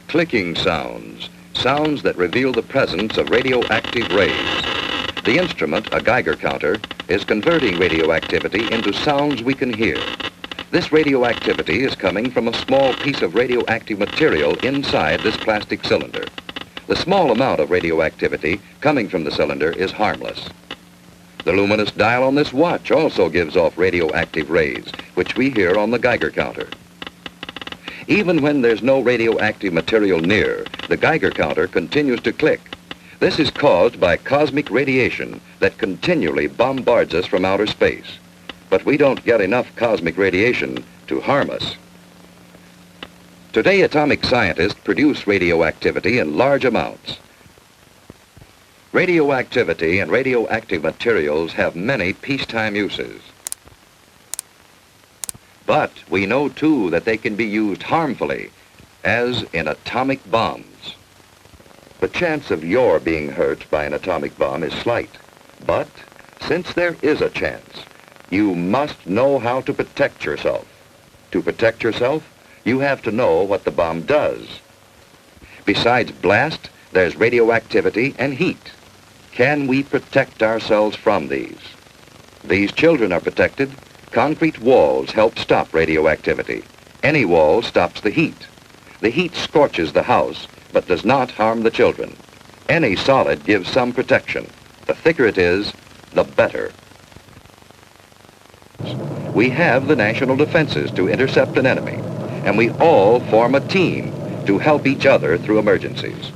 Clicking sounds, sounds that reveal the presence of radioactive rays. The instrument, a Geiger counter, is converting radioactivity into sounds we can hear. This radioactivity is coming from a small piece of radioactive material inside this plastic cylinder. The small amount of radioactivity coming from the cylinder is harmless. The luminous dial on this watch also gives off radioactive rays, which we hear on the Geiger counter. Even when there's no radioactive material near, the Geiger counter continues to click. This is caused by cosmic radiation that continually bombards us from outer space. But we don't get enough cosmic radiation to harm us. Today, atomic scientists produce radioactivity in large amounts. Radioactivity and radioactive materials have many peacetime uses. But we know, too, that they can be used harmfully, as in atomic bombs. The chance of your being hurt by an atomic bomb is slight. But since there is a chance, you must know how to protect yourself. To protect yourself, you have to know what the bomb does. Besides blast, there's radioactivity and heat. Can we protect ourselves from these? These children are protected. Concrete walls help stop radioactivity. Any wall stops the heat. The heat scorches the house, but does not harm the children. Any solid gives some protection. The thicker it is, the better. We have the national defenses to intercept an enemy, and we all form a team to help each other through emergencies.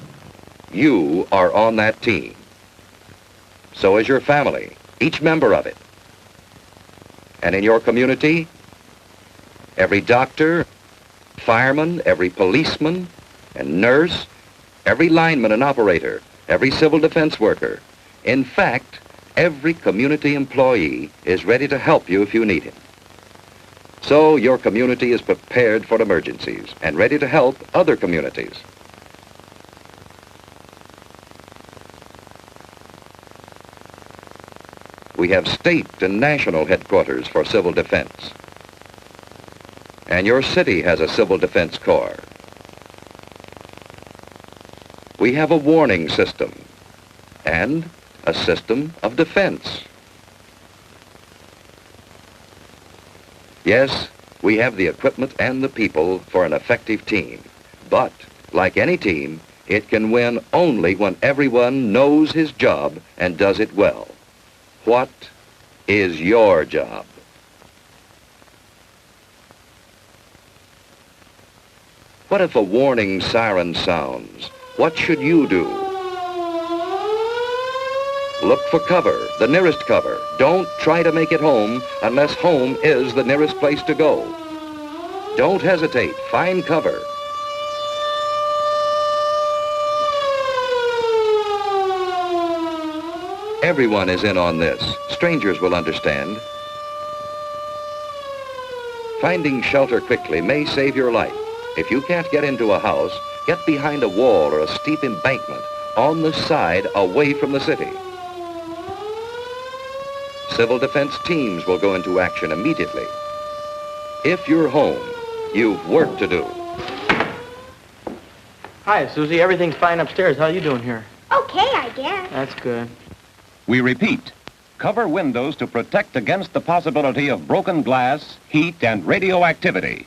You are on that team. So is your family, each member of it. And in your community, every doctor, fireman, every policeman and nurse, every lineman and operator, every civil defense worker, in fact, every community employee is ready to help you if you need him. So your community is prepared for emergencies and ready to help other communities. We have state and national headquarters for civil defense. And your city has a civil defense corps. We have a warning system and a system of defense. Yes, we have the equipment and the people for an effective team. But, like any team, it can win only when everyone knows his job and does it well. What is your job? What if a warning siren sounds? What should you do? Look for cover, the nearest cover. Don't try to make it home unless home is the nearest place to go. Don't hesitate. Find cover. Everyone is in on this. Strangers will understand. Finding shelter quickly may save your life. If you can't get into a house, get behind a wall or a steep embankment on the side away from the city. Civil defense teams will go into action immediately. If you're home, you've work to do. Hi, Susie. Everything's fine upstairs. How you doing here? Okay, I guess. That's good. We repeat, cover windows to protect against the possibility of broken glass, heat, and radioactivity.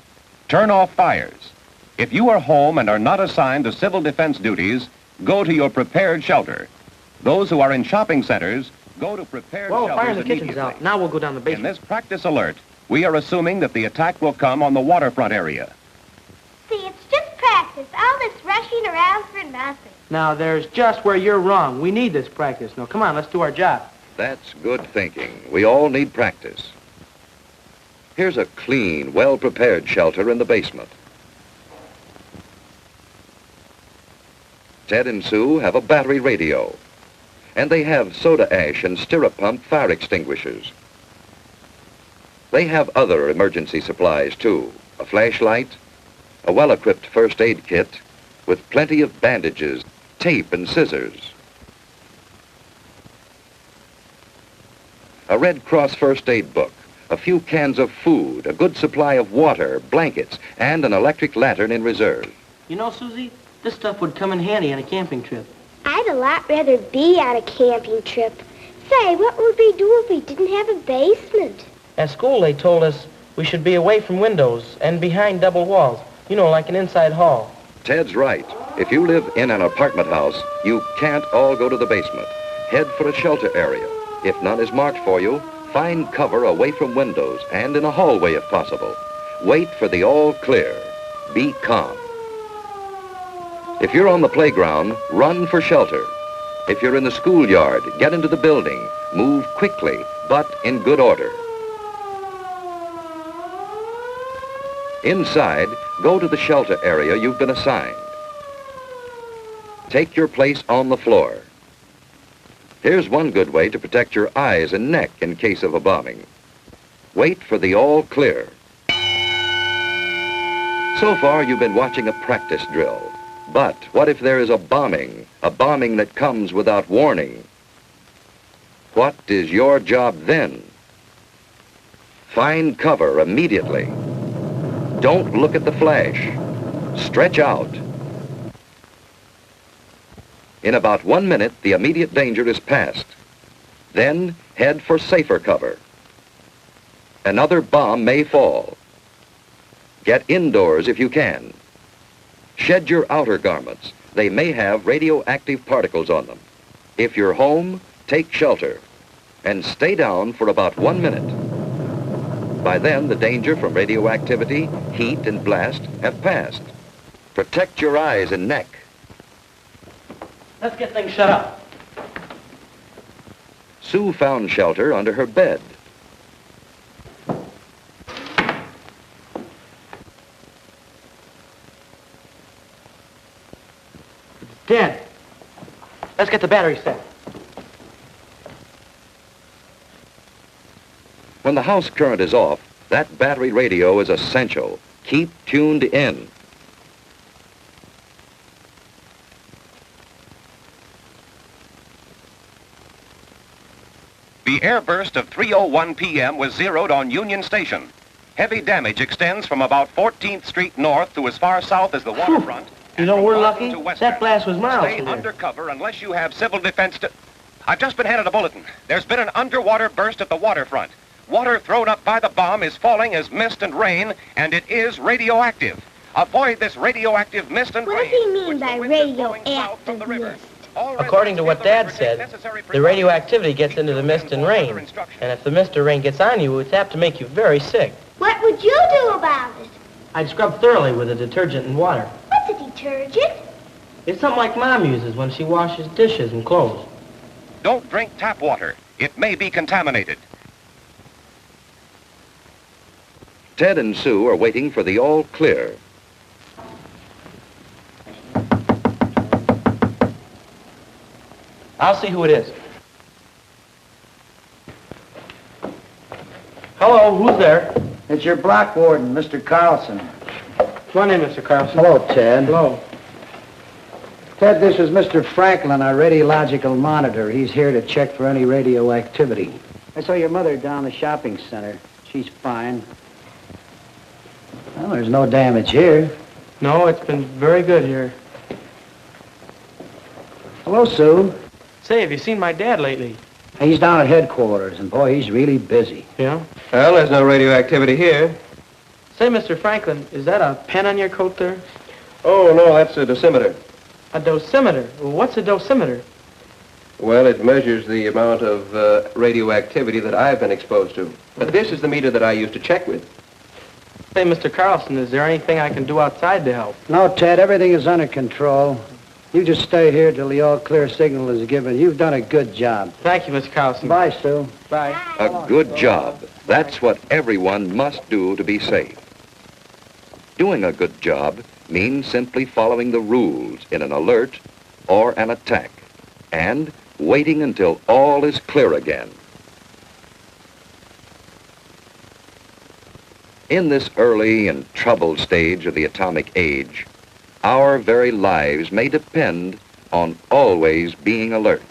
Turn off fires. If you are home and are not assigned to civil defense duties, go to your prepared shelter. Those who are in shopping centers, go to prepared shelters Fire in the immediately. kitchen's out. Now we'll go down the In basement. this practice alert, we are assuming that the attack will come on the waterfront area. See, it's just practice. All this rushing around for nothing. Now, there's just where you're wrong. We need this practice. Now, come on, let's do our job. That's good thinking. We all need practice. Here's a clean, well-prepared shelter in the basement. Ted and Sue have a battery radio. and they have soda ash and stirrup pump fire extinguishers. They have other emergency supplies too, a flashlight, a well-equipped first aid kit with plenty of bandages, tape and scissors, a Red Cross first aid book, a few cans of food, a good supply of water, blankets, and an electric lantern in reserve. You know, Susie, this stuff would come in handy on a camping trip. I'd a lot rather be on a camping trip. Say, what would we do if we didn't have a basement? At school, they told us we should be away from windows and behind double walls. You know, like an inside hall. Ted's right. If you live in an apartment house, you can't all go to the basement. Head for a shelter area. If none is marked for you, find cover away from windows and in a hallway if possible. Wait for the all clear. Be calm. If you're on the playground, run for shelter. If you're in the schoolyard, get into the building. Move quickly, but in good order. Inside, go to the shelter area you've been assigned. Take your place on the floor. Here's one good way to protect your eyes and neck in case of a bombing. Wait for the all clear. So far, you've been watching a practice drill. But what if there is a bombing that comes without warning? What is your job then? Find cover immediately. Don't look at the flash. Stretch out. In about 1 minute, the immediate danger is past. Then head for safer cover. Another bomb may fall. Get indoors if you can. Shed your outer garments. They may have radioactive particles on them. If you're home, take shelter and stay down for about 1 minute. By then, the danger from radioactivity, heat, and blast have passed. Protect your eyes and neck. Let's get things shut up. Sue found shelter under her bed. It's dead. Let's get the battery set. When the house current is off, that battery radio is essential. Keep tuned in. The airburst of 3:01 p.m. was zeroed on Union Station. Heavy damage extends from about 14th Street north to as far south as the waterfront. You know, we're lucky. That blast was miles Stay from there. undercover unless you have civil defense to... I've just been handed a bulletin. There's been an underwater burst at the waterfront. Water thrown up by the bomb is falling as mist and rain, and it is radioactive. Avoid this radioactive mist and rain. What does he mean which the by winds are blowing south from the river. radioactive mist? All According to what residents Dad give the said, necessary the radioactivity gets into the mist and rain. Further instructions. And if the mist or rain gets on you, it's apt to make you very sick. What would you do about it? I'd scrub thoroughly with a detergent and water. What's a detergent? It's something like Mom uses when she washes dishes and clothes. Don't drink tap water. It may be contaminated. Ted and Sue are waiting for the all clear. I'll see who it is. Hello, who's there? It's your block warden, Mr. Carlson. Come on in, Mr. Carlson. Hello, Ted. Hello. Ted, this is Mr. Franklin, our radiological monitor. He's here to check for any radioactivity. I saw your mother down the shopping center. She's fine. Well, there's no damage here. No, it's been very good here. Hello, Sue. Say, have you seen my dad lately? He's down at headquarters, and boy, he's really busy. Yeah? Well, there's no radioactivity here. Say, Mr. Franklin, is that a pen on your coat there? Oh, no, that's a dosimeter. A dosimeter? Well, what's a dosimeter? Well, it measures the amount of radioactivity that I've been exposed to. But this is the meter that I use to check with. Say, Mr. Carlson, is there anything I can do outside to help? No, Ted, everything is under control. You just stay here till the all-clear signal is given. You've done a good job. Thank you, Mr. Carlson. Bye, Sue. Bye. A good job. That's what everyone must do to be safe. Doing a good job means simply following the rules in an alert or an attack and waiting until all is clear again. In this early and troubled stage of the atomic age, our very lives may depend on always being alert.